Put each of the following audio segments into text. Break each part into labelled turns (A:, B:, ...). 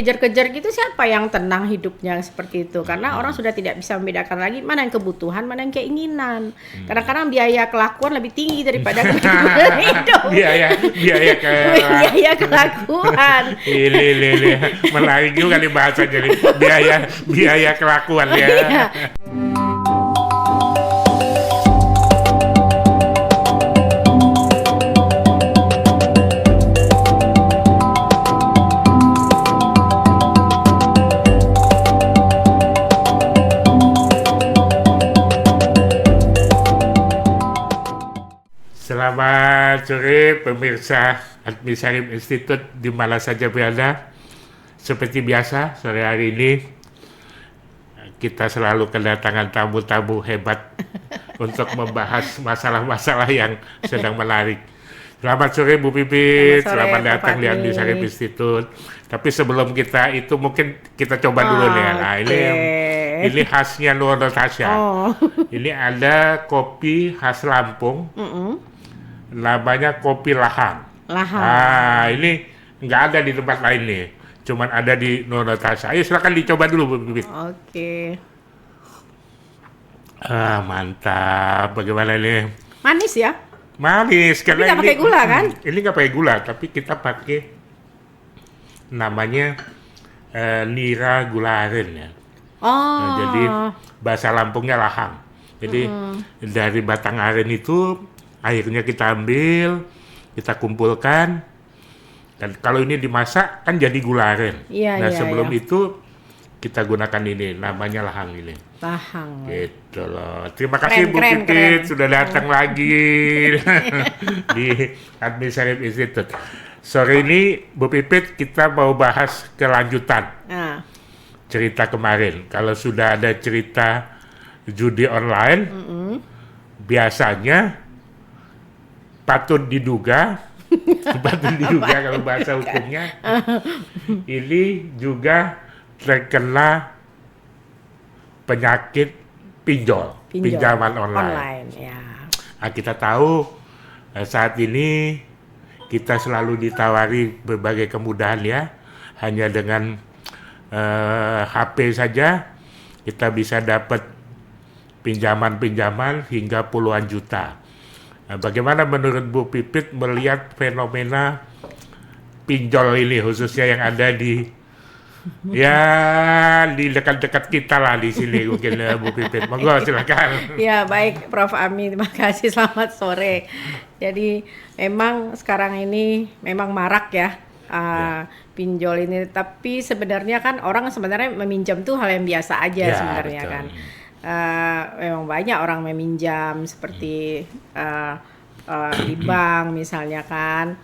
A: Kejar-kejar gitu siapa yang tenang hidupnya seperti itu? Karena orang sudah tidak bisa membedakan lagi mana yang kebutuhan, mana yang keinginan. Kadang-kadang biaya kelakuan lebih tinggi daripada kebutuhan hidup.
B: biaya biaya ke
A: Biaya kelakuan.
B: ini menarik juga nih bahasanya nih, biaya kelakuan ya.
A: Iya.
B: Selamat sore pemirsa Admi Syarif Institute di mana saja berada. Seperti biasa sore hari ini kita selalu kedatangan tamu-tamu hebat untuk membahas masalah-masalah yang sedang menarik. Selamat sore Bu Pipit, selamat datang di Admi Syarif Institute. Tapi sebelum kita itu mungkin kita coba dulu nih. Nah, ini khasnya Nur Natasha. Ini ada kopi khas Lampung. Namanya kopi Lahang. Nah, ini nggak ada di tempat lain nih. Cuman ada di Nur Natasha. Ayo silakan dicoba dulu, Bu Bibit.
A: Oke.
B: Mantap. Bagaimana ini?
A: Manis ya?
B: Manis.
A: Tapi nggak pakai gula kan?
B: Ini nggak pakai gula, tapi kita pakai namanya nira gula aren ya. Nah, jadi bahasa Lampungnya Lahang. Jadi dari batang aren itu airnya kita ambil, kita kumpulkan, dan kalau ini dimasak kan jadi gula aren. Sebelum itu kita gunakan ini, namanya Lahang ini.
A: Lahang.
B: Gitu loh. Terima kasih Bu Pipit sudah datang lagi di Admi Syarif Institute. Sore ini Bu Pipit kita mau bahas kelanjutan cerita kemarin. Kalau sudah ada cerita judi online, biasanya patut diduga kalau bahasa hukumnya ini juga terkena penyakit pinjaman online.
A: Ya.
B: Nah, kita tahu saat ini kita selalu ditawari berbagai kemudahan ya, hanya dengan HP saja kita bisa dapat pinjaman hingga puluhan juta. Nah, bagaimana menurut Bu Pipit melihat fenomena pinjol ini, khususnya yang ada di dekat-dekat kita lah di sini mungkin Bu Pipit. Monggo silakan.
A: Ya baik Prof. Ami, terima kasih. Selamat sore. Jadi memang sekarang ini memang marak ya pinjol ini. Tapi sebenarnya kan orang sebenarnya meminjam tuh hal yang biasa aja sebenarnya betul. Kan. Memang banyak orang meminjam seperti di bank misalnya kan,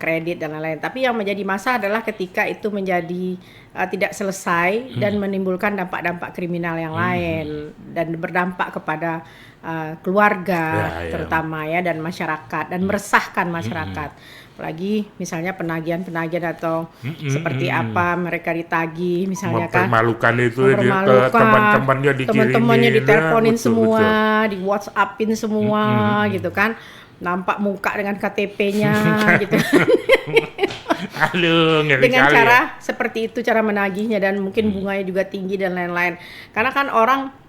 A: kredit dan lain-lain. Tapi yang menjadi masalah adalah ketika itu menjadi tidak selesai dan menimbulkan dampak-dampak kriminal yang lain dan berdampak kepada keluarga terutama ya dan masyarakat dan meresahkan masyarakat. Apalagi misalnya penagihan atau seperti apa mereka ditagih misalnya kan
B: mempermalukan itu teman-temannya
A: diteleponin semua, di WhatsAppin semua gitu kan, nampak muka dengan KTP-nya gitu dengan cara seperti itu cara menagihnya dan mungkin bunganya juga tinggi dan lain-lain. Karena kan orang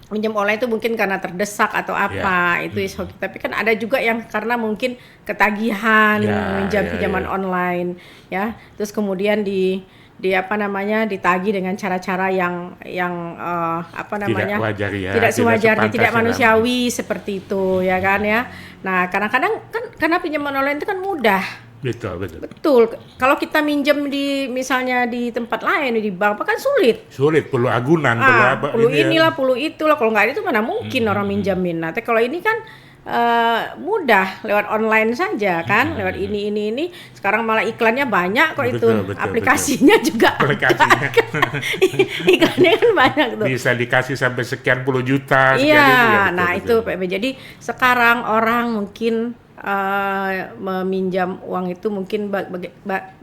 A: pinjam online itu mungkin karena terdesak atau apa itu tapi kan ada juga yang karena mungkin ketagihan pinjaman online ya, terus kemudian ditagih dengan cara-cara yang tidak sewajarnya, tidak manusiawi seperti itu ya kan ya. Nah kadang-kadang kan karena pinjaman online itu kan mudah. Betul. Kalau kita minjem misalnya di tempat lain di bank kan sulit,
B: perlu agunan,
A: perlu inilah, perlu itulah. Kalau nggak itu mana mungkin orang minjamin. Nah, tapi kalau ini kan mudah lewat online saja kan, lewat ini. Sekarang malah iklannya banyak kok itu. Aplikasinya juga
B: aplikasinya.
A: Iklannya kan banyak tuh.
B: Bisa dikasih sampai sekian puluh juta.
A: Iya, itu PB. Jadi sekarang orang mungkin meminjam uang itu mungkin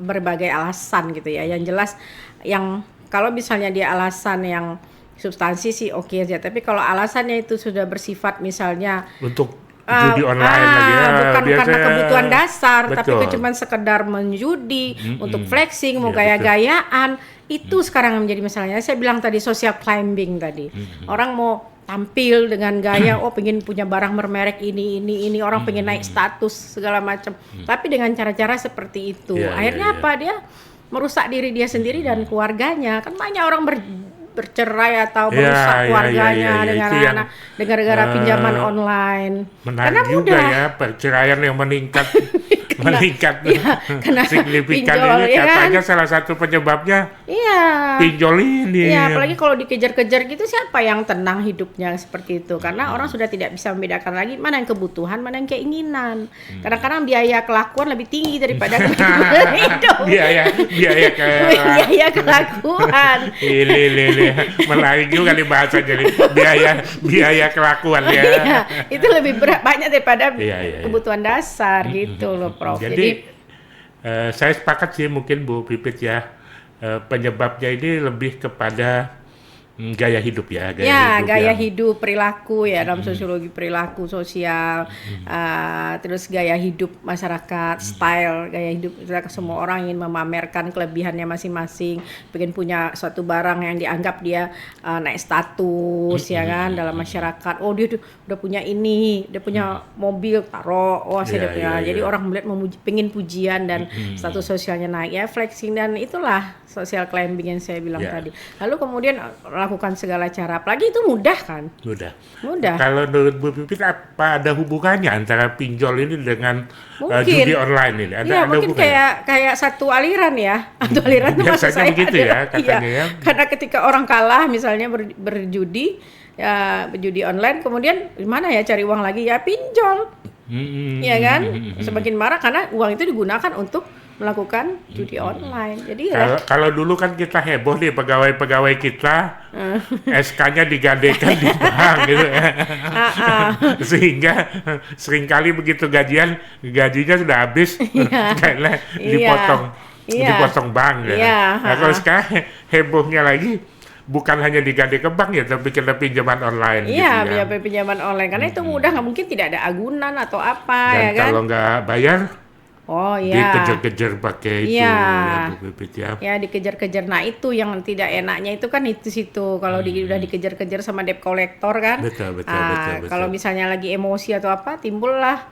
A: berbagai alasan gitu ya. Yang jelas yang kalau misalnya dia alasan yang substansi sih oke aja, tapi kalau alasannya itu sudah bersifat misalnya
B: untuk judi online lagi ya.
A: Bukan
B: Biasa,
A: karena kebutuhan dasar, tapi
B: betul.
A: cuma sekedar menjudi, untuk flexing, mau
B: Iya,
A: gaya-gayaan, itu sekarang yang menjadi masalahnya. Saya bilang tadi social climbing tadi. Orang mau tampil dengan gaya, oh pengen punya barang bermerek ini, orang pengen naik status segala macam. Tapi dengan cara-cara seperti itu,
B: Iya,
A: akhirnya
B: iya, iya.
A: apa? Dia merusak diri dia sendiri dan keluarganya. Kan banyak orang bercerai atau
B: Iya,
A: merusak
B: iya,
A: keluarganya
B: iya, iya.
A: dengan
B: Itu yang,
A: anak gara-gara pinjaman online.
B: Menarik
A: Karena
B: juga
A: mudah.
B: ya, perceraian yang meningkat meningkat
A: Iya, kena
B: signifikan
A: pinjol,
B: ini
A: ya kan?
B: katanya salah satu penyebabnya
A: Iya.
B: pinjol ini.
A: Iya, apalagi kalau dikejar-kejar gitu, siapa yang tenang hidupnya seperti itu? Karena orang sudah tidak bisa membedakan lagi mana yang kebutuhan, mana yang keinginan. Kadang-kadang biaya kelakuan lebih tinggi daripada kebutuhan hidup.
B: biaya ke
A: Biaya kelakuan.
B: ini menarik juga nih bahasanya nih. biaya kelakuan ya.
A: Iya, itu lebih banyak daripada
B: Iya, iya.
A: kebutuhan dasar gitu loh, Prof.
B: Jadi saya sepakat sih mungkin Bu Pipit ya, penyebabnya ini lebih kepada gaya hidup ya,
A: gaya
B: yang-
A: hidup, perilaku ya, dalam sosiologi perilaku sosial, terus gaya hidup masyarakat, style gaya hidup. Semua orang ingin memamerkan kelebihannya masing-masing, pengen punya suatu barang yang dianggap dia naik status ya kan dalam masyarakat. Oh dia udah punya ini, dia punya mobil, taruh, oh saya
B: Iya,
A: udah punya.
B: iya,
A: Jadi
B: iya.
A: orang melihat pengen pujian dan status sosialnya naik ya, flexing, dan itulah social climbing yang saya bilang
B: Iya.
A: tadi. Lalu kemudian lakukan segala cara, apalagi itu mudah kan? Mudah.
B: Kalau menurut Bu Pipit apa ada hubungannya antara pinjol ini dengan
A: Mungkin.
B: judi online ini?
A: Iya, mungkin kayak satu aliran ya. Satu aliran itu maksud
B: Biasanya
A: saya
B: begitu ya,
A: adalah,
B: katanya ya.
A: Karena ketika orang kalah misalnya berjudi, ya berjudi online, kemudian gimana ya cari uang lagi, ya pinjol. Ya kan? Semakin marah karena uang itu digunakan untuk melakukan judi online. Jadi ya
B: Kalau dulu kan kita heboh nih pegawai-pegawai kita SK-nya digadekan di bank gitu ya. Sehingga seringkali begitu gajinya sudah habis karena dipotong bank ya.
A: Iya,
B: Nah, kalau sekarang hebohnya lagi bukan hanya digade ke bank ya, tapi kena pinjaman online
A: iya,
B: gitu ya.
A: pinjaman online karena itu mudah, nggak mungkin tidak ada agunan atau apa
B: Dan
A: ya kan?
B: kalau nggak bayar
A: Oh iya.
B: dikejar-kejar pakai itu
A: Iya.
B: ya Bu Pipit ya.
A: Ya dikejar-kejar. Nah itu yang tidak enaknya itu kan itu situ. Kalau udah dikejar-kejar sama debt collector kan.
B: Betul.
A: Kalau misalnya lagi emosi atau apa, timbullah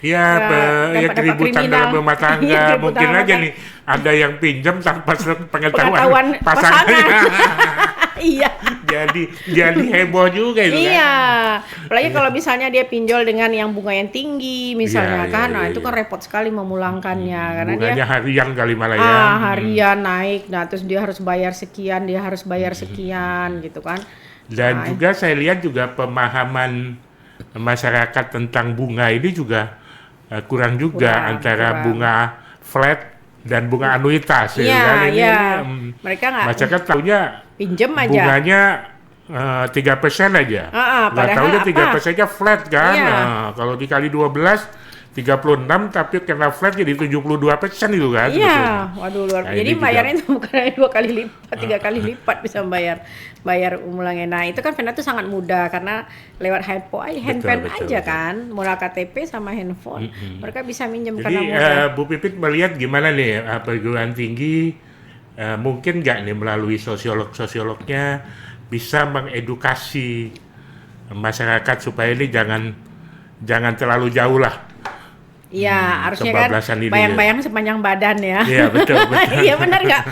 B: Iya, ya
A: dampak-dampak
B: keributan
A: kriminal.
B: dalam rumah
A: Iya,
B: tangga.
A: keributan
B: Mungkin
A: rumah
B: aja
A: tangga.
B: nih ada yang pinjam tanpa pengetahuan
A: pengetahuan
B: pasangannya.
A: Iya.
B: jadi heboh juga itu kan.
A: Iya. Apalagi kalau misalnya dia pinjol dengan yang bunga yang tinggi misalnya
B: Iya,
A: kan.
B: iya,
A: Nah,
B: iya,
A: itu
B: iya.
A: kan repot sekali memulangkannya karena dia
B: Bunganya harian kali malah ya.
A: harian naik. Nah, terus dia harus bayar sekian, gitu kan.
B: Dan
A: Nah,
B: juga saya lihat juga pemahaman masyarakat tentang bunga ini juga kurang juga antara
A: kurang.
B: bunga flat dan bunga anuitas ya
A: Iya,
B: kan. Ini,
A: iya. Mereka nggak
B: masyarakat tahunya
A: pinjem aja.
B: bunganya 3% aja. Nggak
A: padahal
B: tahunya
A: apa?
B: 3%-nya flat kan.
A: Iya.
B: Nah, kalau dikali 12 36 tapi kena flat jadi 72% itu kan.
A: Iya,
B: sebetulnya.
A: waduh luar.
B: Nah,
A: Jadi
B: ini juga-
A: bayarnya itu bukan hanya 2 kali lipat, 3 kali lipat bisa bayar umulangnya. Nah, itu kan Vena tuh sangat mudah karena lewat handphone aja
B: betul.
A: kan, modal KTP sama handphone. Mereka bisa minjem
B: Jadi
A: karena mudah.
B: Bu Pipit melihat gimana nih perguruan tinggi mungkin nggak nih melalui sosiolognya bisa mengedukasi masyarakat supaya ini jangan terlalu jauh lah.
A: Iya, harusnya kan
B: kebablasan ini
A: bayang-bayang sepanjang badan ya.
B: Iya betul.
A: Iya benar nggak?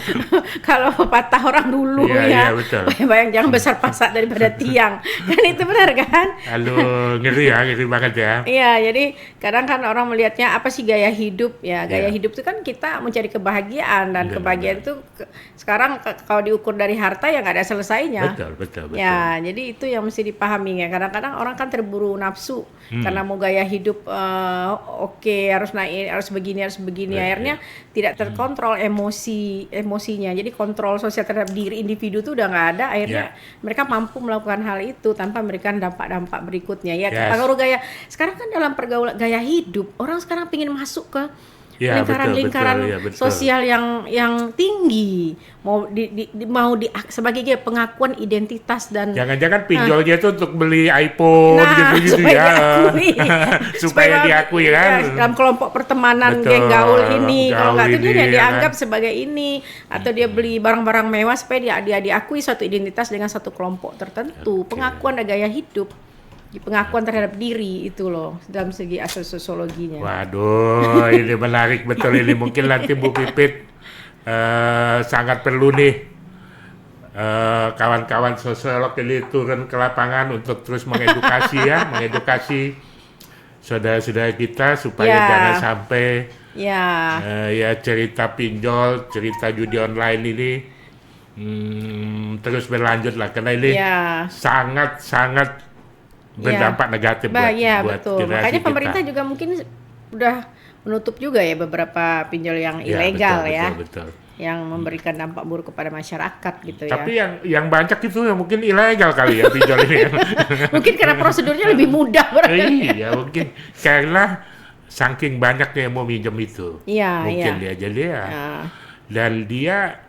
A: Kalau patah orang dulu
B: Iya,
A: ya,
B: iya, betul.
A: bayang-bayang jangan besar pasak daripada tiang. Kan itu benar kan?
B: Aduh, ngeri banget ya.
A: Iya, jadi kadang kan orang melihatnya apa sih gaya hidup ya? Gaya
B: Iya.
A: hidup itu kan kita mencari kebahagiaan dan
B: Benar,
A: kebahagiaan itu sekarang kalau diukur dari harta ya nggak ada selesainya.
B: Betul.
A: Ya, jadi itu yang mesti dipahami ya. Kadang-kadang orang kan terburu nafsu karena mau gaya hidup oke, harus naik, harus begini.
B: Iya,
A: Akhirnya tidak terkontrol emosinya. Jadi kontrol sosial terhadap diri individu itu udah nggak ada. Akhirnya mereka mampu melakukan hal itu tanpa memberikan dampak-dampak berikutnya. Ya,
B: Yes.
A: kalau sekarang kan dalam pergaulan gaya hidup, orang sekarang pingin masuk ke
B: Ya,
A: lingkaran-lingkaran
B: betul, ya, betul.
A: sosial yang tinggi, mau sebagai pengakuan identitas dan
B: Jangan-jangan pinjolnya itu untuk beli iPhone gitu-gitu
A: supaya
B: ya.
A: diakui.
B: Supaya diakui kan.
A: Ya, dalam kelompok pertemanan
B: Betul,
A: geng gaul ini, kalau nggak itu
B: gaul
A: dia
B: ini,
A: dianggap
B: ya kan.
A: sebagai ini, atau dia beli barang-barang mewah supaya dia diakui suatu identitas dengan satu kelompok tertentu. Pengakuan dan gaya hidup, pengakuan terhadap diri itu loh dalam segi asas sosiologinya.
B: Waduh, ini menarik betul ini. Mungkin nanti Bu Pipit sangat perlu nih kawan-kawan sosiolog ini turun ke lapangan untuk terus mengedukasi ya, mengedukasi saudara-saudara kita supaya
A: Ya.
B: jangan sampai
A: Ya,
B: ya cerita pinjol, cerita judi online ini terus berlanjut lah, karena ini
A: ya.
B: sangat-sangat berdampak negatif
A: Ya,
B: buat
A: betul.
B: generasi
A: Makanya
B: kita.
A: pemerintah juga mungkin udah menutup juga ya beberapa pinjol yang
B: Ya,
A: ilegal
B: betul,
A: ya,
B: betul.
A: yang memberikan dampak buruk kepada masyarakat gitu ya.
B: Tapi yang banyak itu ya mungkin ilegal kali ya pinjol ini.
A: Mungkin karena prosedurnya lebih mudah barangkali.
B: Iya mungkin karena saking banyaknya yang mau minjem itu.
A: Iya,
B: Mungkin
A: iya.
B: ya, jadi ya.
A: Ya,
B: Dan dia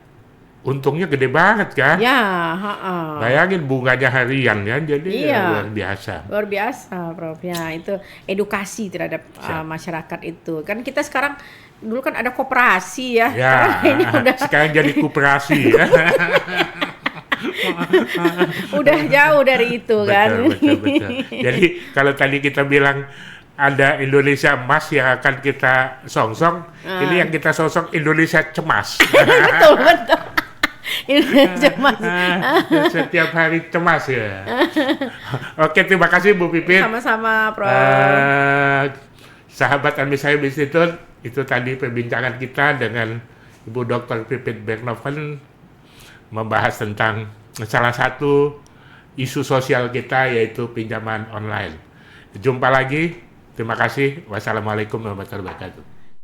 B: untungnya gede banget kan.
A: ya, ha-ha.
B: Bayangin bunganya harian ya, jadi
A: Iya.
B: luar biasa.
A: Luar biasa, Prof. Ya, itu edukasi terhadap masyarakat itu. Kan kita sekarang dulu kan ada koperasi ya.
B: Ya,
A: Ini
B: sekarang jadi koperasi ya.
A: udah jauh dari itu kan.
B: Betul. Jadi kalau tadi kita bilang ada Indonesia emas yang akan kita songsong, ini yang kita songsong Indonesia cemas.
A: betul. Ini cemas.
B: Setiap hari cemas ya. Oke, terima kasih Bu Pipit.
A: Sama-sama, Prof.
B: Sahabat Al-Misaib Institute, itu tadi perbincangan kita dengan Ibu Dr. Pipit Bernhoven membahas tentang salah satu isu sosial kita, yaitu pinjaman online. Jumpa lagi. Terima kasih. Wassalamualaikum warahmatullahi wabarakatuh.